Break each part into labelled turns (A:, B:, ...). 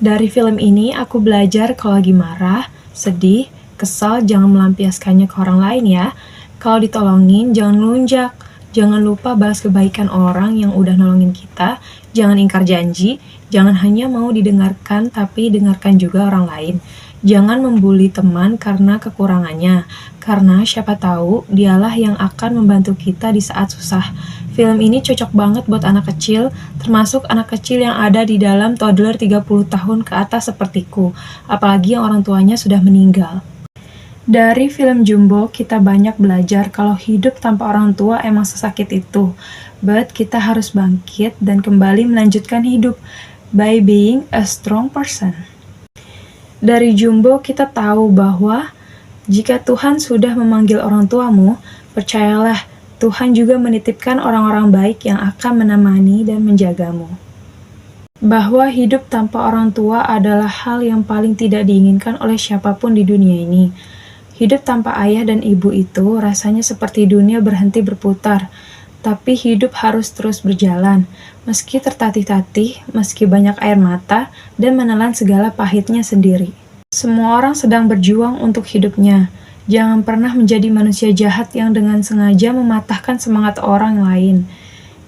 A: Dari film ini aku belajar kalau lagi marah, sedih, kesal jangan melampiaskannya ke orang lain ya. Kalau ditolongin jangan ngelunjak. Jangan lupa balas kebaikan orang yang udah nolongin kita. Jangan ingkar janji. Jangan hanya mau didengarkan tapi dengarkan juga orang lain. Jangan membuli teman karena kekurangannya. Karena siapa tahu dialah yang akan membantu kita di saat susah. Film ini cocok banget buat anak kecil, termasuk anak kecil yang ada di dalam toddler 30 tahun ke atas sepertiku, apalagi yang orang tuanya sudah meninggal. Dari film Jumbo, kita banyak belajar kalau hidup tanpa orang tua emang sesakit itu. But kita harus bangkit dan kembali melanjutkan hidup by being a strong person. Dari Jumbo kita tahu bahwa jika Tuhan sudah memanggil orang tuamu, percayalah Tuhan juga menitipkan orang-orang baik yang akan menemani dan menjagamu. Bahwa hidup tanpa orang tua adalah hal yang paling tidak diinginkan oleh siapapun di dunia ini. Hidup tanpa ayah dan ibu itu rasanya seperti dunia berhenti berputar, tapi hidup harus terus berjalan, meski tertatih-tatih, meski banyak air mata, dan menelan segala pahitnya sendiri. Semua orang sedang berjuang untuk hidupnya. Jangan pernah menjadi manusia jahat yang dengan sengaja mematahkan semangat orang lain.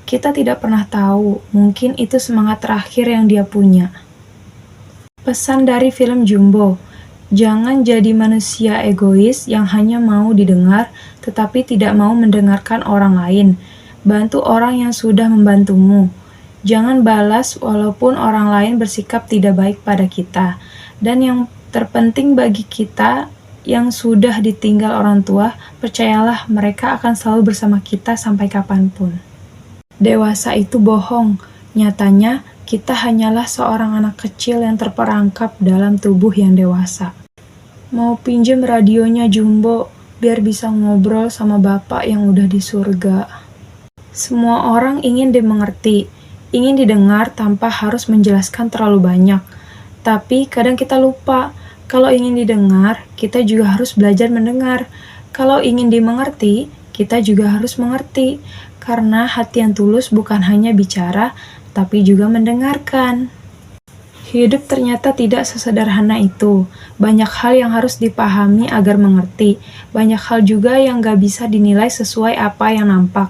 A: Kita tidak pernah tahu, mungkin itu semangat terakhir yang dia punya. Pesan dari film Jumbo, jangan jadi manusia egois yang hanya mau didengar, tetapi tidak mau mendengarkan orang lain. Bantu orang yang sudah membantumu. Jangan balas walaupun orang lain bersikap tidak baik pada kita. Dan yang terpenting bagi kita, yang sudah ditinggal orang tua, percayalah mereka akan selalu bersama kita sampai kapanpun. Dewasa itu bohong. Nyatanya, kita hanyalah seorang anak kecil yang terperangkap dalam tubuh yang dewasa. Mau pinjem radionya Jumbo, biar bisa ngobrol sama bapak yang udah di surga. Semua orang ingin dimengerti, ingin didengar tanpa harus menjelaskan terlalu banyak. Tapi kadang kita lupa, kalau ingin didengar, kita juga harus belajar mendengar. Kalau ingin dimengerti, kita juga harus mengerti. Karena hati yang tulus bukan hanya bicara, tapi juga mendengarkan. Hidup ternyata tidak sesederhana itu. Banyak hal yang harus dipahami agar mengerti. Banyak hal juga yang gak bisa dinilai sesuai apa yang nampak.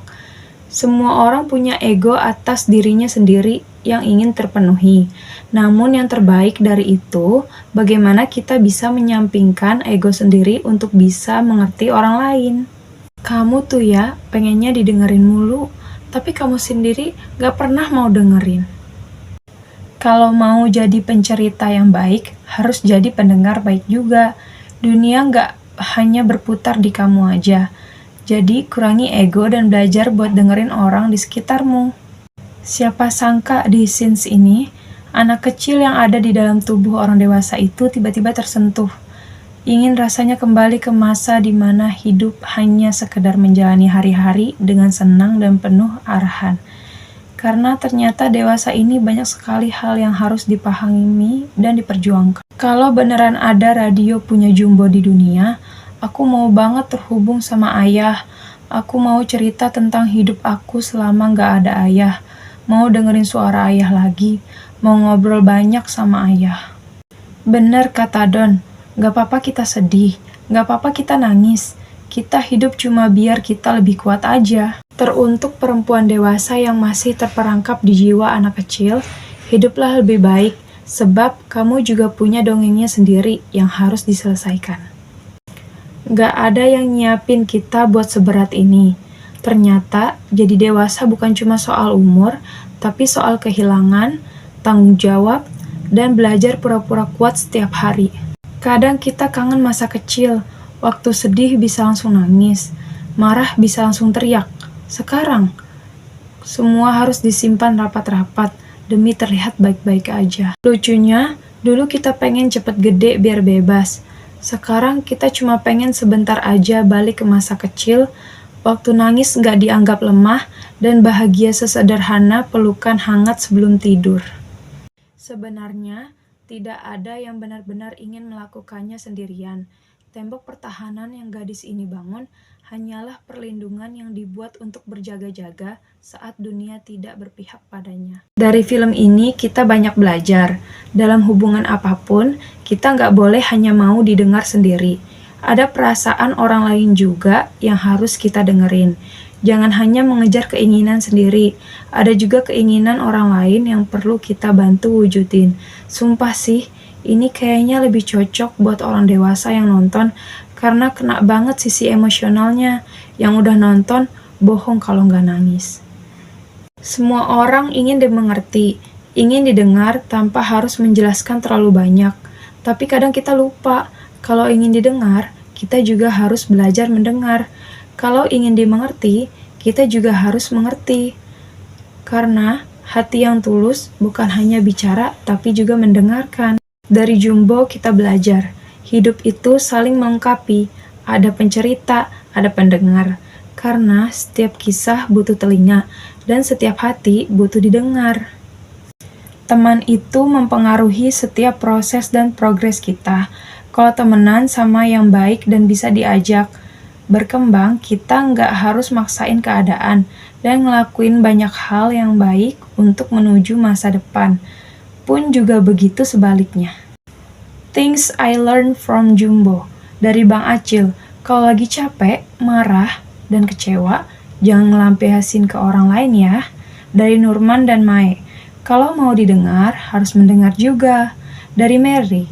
A: Semua orang punya ego atas dirinya sendiri yang ingin terpenuhi. Namun yang terbaik dari itu, bagaimana kita bisa menyampingkan ego sendiri untuk bisa mengerti orang lain. Kamu tuh ya, pengennya didengerin mulu, tapi kamu sendiri gak pernah mau dengerin. Kalau mau jadi pencerita yang baik, harus jadi pendengar baik juga. Dunia gak hanya berputar di kamu aja. Jadi kurangi ego dan belajar buat dengerin orang di sekitarmu. Siapa sangka di scenes ini, anak kecil yang ada di dalam tubuh orang dewasa itu tiba-tiba tersentuh. Ingin rasanya kembali ke masa di mana hidup hanya sekedar menjalani hari-hari dengan senang dan penuh arahan. Karena ternyata dewasa ini banyak sekali hal yang harus dipahami dan diperjuangkan. Kalau beneran ada radio punya Jumbo di dunia, aku mau banget terhubung sama ayah. Aku mau cerita tentang hidup aku selama gak ada ayah. Mau dengerin suara ayah lagi. Mau ngobrol banyak sama ayah. Bener kata Don, gak apa-apa kita sedih. Gak apa-apa kita nangis. Kita hidup cuma biar kita lebih kuat aja. Teruntuk perempuan dewasa yang masih terperangkap di jiwa anak kecil, hiduplah lebih baik. Sebab kamu juga punya dongengnya sendiri yang harus diselesaikan. Gak ada yang nyiapin kita buat seberat ini. Ternyata, jadi dewasa bukan cuma soal umur, tapi soal kehilangan, tanggung jawab, dan belajar pura-pura kuat setiap hari. Kadang kita kangen masa kecil, waktu sedih bisa langsung nangis, marah bisa langsung teriak. Sekarang, semua harus disimpan rapat-rapat, demi terlihat baik-baik aja. Lucunya, dulu kita pengen cepet gede biar bebas. Sekarang kita cuma pengen sebentar aja balik ke masa kecil, waktu nangis gak dianggap lemah, dan bahagia sesederhana pelukan hangat sebelum tidur. Sebenarnya, tidak ada yang benar-benar ingin melakukannya sendirian. Tembok pertahanan yang gadis ini bangun hanyalah perlindungan yang dibuat untuk berjaga-jaga saat dunia tidak berpihak padanya. Dari film ini kita banyak belajar. Dalam hubungan apapun, kita nggak boleh hanya mau didengar sendiri. Ada perasaan orang lain juga yang harus kita dengerin. Jangan hanya mengejar keinginan sendiri. Ada juga keinginan orang lain yang perlu kita bantu wujudin. Sumpah sih, ini kayaknya lebih cocok buat orang dewasa yang nonton karena kena banget sisi emosionalnya. Yang udah nonton, bohong kalau nggak nangis. Semua orang ingin dimengerti, ingin didengar tanpa harus menjelaskan terlalu banyak. Tapi kadang kita lupa, kalau ingin didengar, kita juga harus belajar mendengar. Kalau ingin dimengerti, kita juga harus mengerti. Karena hati yang tulus bukan hanya bicara, tapi juga mendengarkan. Dari Jumbo kita belajar, hidup itu saling melengkapi, ada pencerita, ada pendengar. Karena setiap kisah butuh telinga, dan setiap hati butuh didengar. Teman itu mempengaruhi setiap proses dan progres kita. Kalau temenan sama yang baik dan bisa diajak berkembang, kita nggak harus maksain keadaan dan ngelakuin banyak hal yang baik untuk menuju masa depan. Pun juga begitu sebaliknya. Things I Learned from Jumbo dari Bang Acil. Kalau lagi capek, marah, dan kecewa, jangan ngelampiasin ke orang lain ya. Dari Nurman dan Mae. Kalau mau didengar, harus mendengar juga. Dari Mary.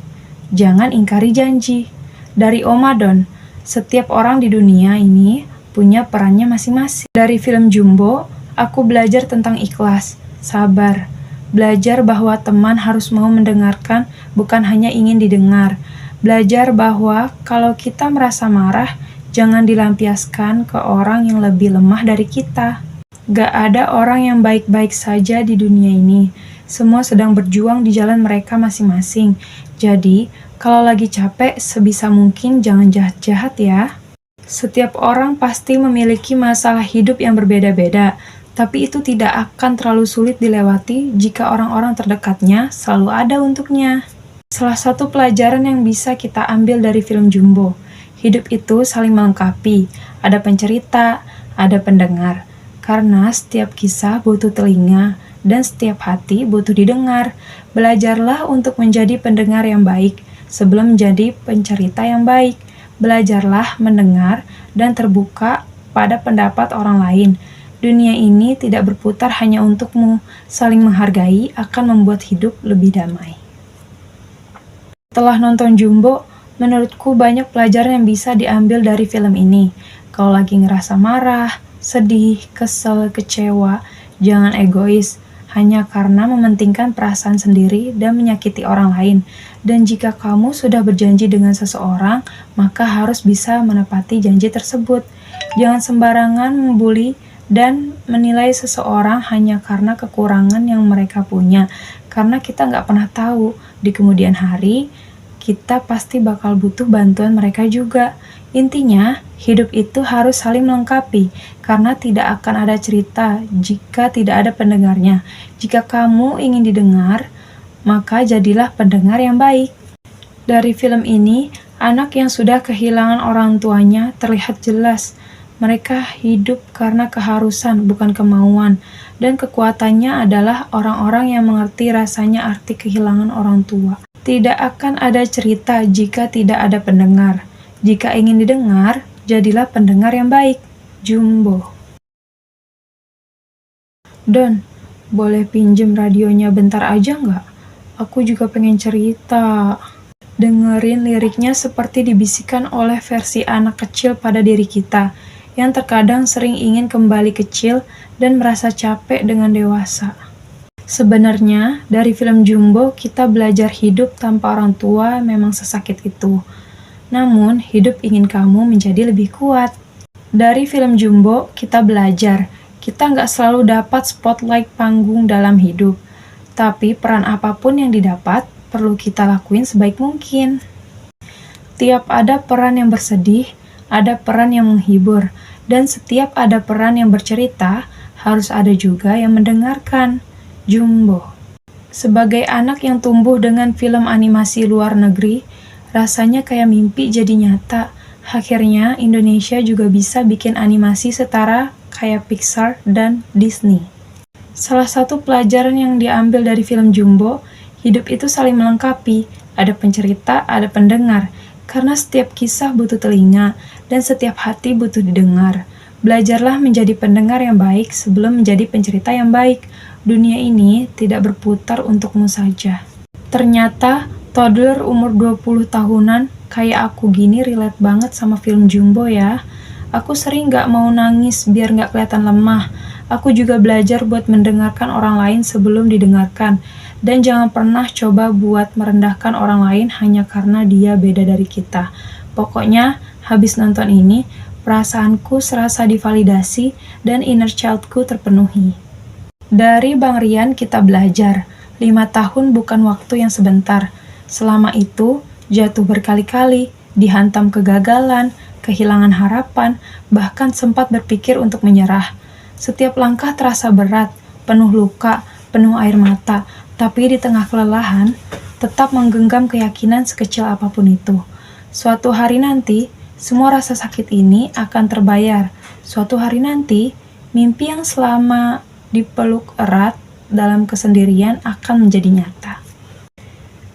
A: Jangan ingkari janji. Dari Omadon. Setiap orang di dunia ini punya perannya masing-masing. Dari film Jumbo, aku belajar tentang ikhlas, sabar. Belajar bahwa teman harus mau mendengarkan, bukan hanya ingin didengar. Belajar bahwa kalau kita merasa marah, jangan dilampiaskan ke orang yang lebih lemah dari kita. Gak ada orang yang baik-baik saja di dunia ini. Semua sedang berjuang di jalan mereka masing-masing. Jadi, kalau lagi capek, sebisa mungkin jangan jahat-jahat ya. Setiap orang pasti memiliki masalah hidup yang berbeda-beda. Tapi itu tidak akan terlalu sulit dilewati jika orang-orang terdekatnya selalu ada untuknya. Salah satu pelajaran yang bisa kita ambil dari film Jumbo, hidup itu saling melengkapi, ada pencerita, ada pendengar. Karena setiap kisah butuh telinga, dan setiap hati butuh didengar. Belajarlah untuk menjadi pendengar yang baik, sebelum menjadi pencerita yang baik. Belajarlah mendengar dan terbuka pada pendapat orang lain. Dunia ini tidak berputar hanya untukmu. Saling menghargai akan membuat hidup lebih damai. Setelah nonton Jumbo, menurutku banyak pelajaran yang bisa diambil dari film ini. Kalau lagi ngerasa marah, sedih, kesel, kecewa, jangan egois hanya karena mementingkan perasaan sendiri dan menyakiti orang lain. Dan jika kamu sudah berjanji dengan seseorang, maka harus bisa menepati janji tersebut. Jangan sembarangan membuli dan menilai seseorang hanya karena kekurangan yang mereka punya. Karena kita nggak pernah tahu, di kemudian hari, kita pasti bakal butuh bantuan mereka juga. Intinya, hidup itu harus saling melengkapi, karena tidak akan ada cerita jika tidak ada pendengarnya. Jika kamu ingin didengar, maka jadilah pendengar yang baik. Dari film ini, anak yang sudah kehilangan orang tuanya terlihat jelas. Mereka hidup karena keharusan, bukan kemauan. Dan kekuatannya adalah orang-orang yang mengerti rasanya arti kehilangan orang tua. Tidak akan ada cerita jika tidak ada pendengar. Jika ingin didengar, jadilah pendengar yang baik. Jumbo. Don, boleh pinjem radionya bentar aja nggak? Aku juga pengen cerita. Dengerin liriknya seperti dibisikkan oleh versi anak kecil pada diri kita, yang terkadang sering ingin kembali kecil dan merasa capek dengan dewasa. Sebenarnya, dari film Jumbo kita belajar hidup tanpa orang tua memang sesakit itu. Namun, hidup ingin kamu menjadi lebih kuat. Dari film Jumbo kita belajar, kita nggak selalu dapat spotlight panggung dalam hidup. Tapi peran apapun yang didapat, perlu kita lakuin sebaik mungkin. Tiap ada peran yang bersedih, ada peran yang menghibur, dan setiap ada peran yang bercerita, harus ada juga yang mendengarkan. Jumbo. Sebagai anak yang tumbuh dengan film animasi luar negeri, Rasanya kayak mimpi jadi nyata. Akhirnya Indonesia juga bisa bikin animasi setara kayak Pixar dan Disney. Salah satu pelajaran yang diambil dari film Jumbo, hidup itu saling melengkapi. Ada pencerita, ada pendengar. Karena setiap kisah butuh telinga, dan setiap hati butuh didengar. Belajarlah menjadi pendengar yang baik sebelum menjadi pencerita yang baik. Dunia ini tidak berputar untukmu saja. Ternyata, toddler umur 20 tahunan kayak aku gini relate banget sama film Jumbo ya. Aku sering gak mau nangis biar gak kelihatan lemah. Aku juga belajar buat mendengarkan orang lain sebelum didengarkan. Dan jangan pernah coba buat merendahkan orang lain hanya karena dia beda dari kita. Pokoknya, habis nonton ini, perasaanku serasa divalidasi dan inner childku terpenuhi. Dari Bang Rian kita belajar, 5 tahun bukan waktu yang sebentar. Selama itu, jatuh berkali-kali, dihantam kegagalan, kehilangan harapan, bahkan sempat berpikir untuk menyerah. Setiap langkah terasa berat, penuh luka, penuh air mata, tapi di tengah kelelahan, tetap menggenggam keyakinan sekecil apapun itu. Suatu hari nanti, semua rasa sakit ini akan terbayar. Suatu hari nanti, mimpi yang selama dipeluk erat dalam kesendirian akan menjadi nyata.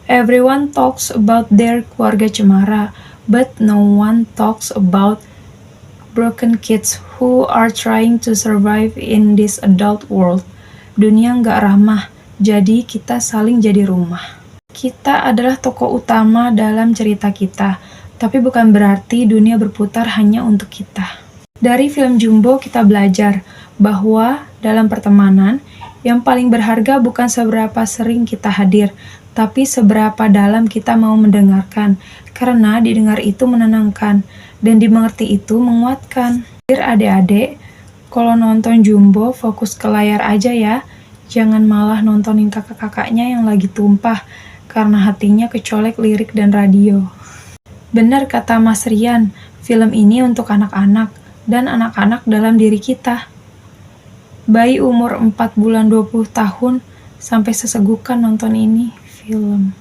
A: Everyone talks about their keluarga cemara, but no one talks about broken kids who are trying to survive in this adult world. Dunia nggak ramah, jadi kita saling jadi rumah. Kita adalah tokoh utama dalam cerita kita, tapi bukan berarti dunia berputar hanya untuk kita. Dari film Jumbo kita belajar bahwa dalam pertemanan, yang paling berharga bukan seberapa sering kita hadir, tapi seberapa dalam kita mau mendengarkan, karena didengar itu menenangkan, dan dimengerti itu menguatkan. Adik-adik, kalau nonton Jumbo fokus ke layar aja ya, jangan malah nontonin kakak-kakaknya yang lagi tumpah, karena hatinya kecolek lirik dan radio. Benar kata Mas Rian, film ini untuk anak-anak, dan anak-anak dalam diri kita. Bayi umur 4 bulan 20 tahun sampai sesegukan nonton ini film.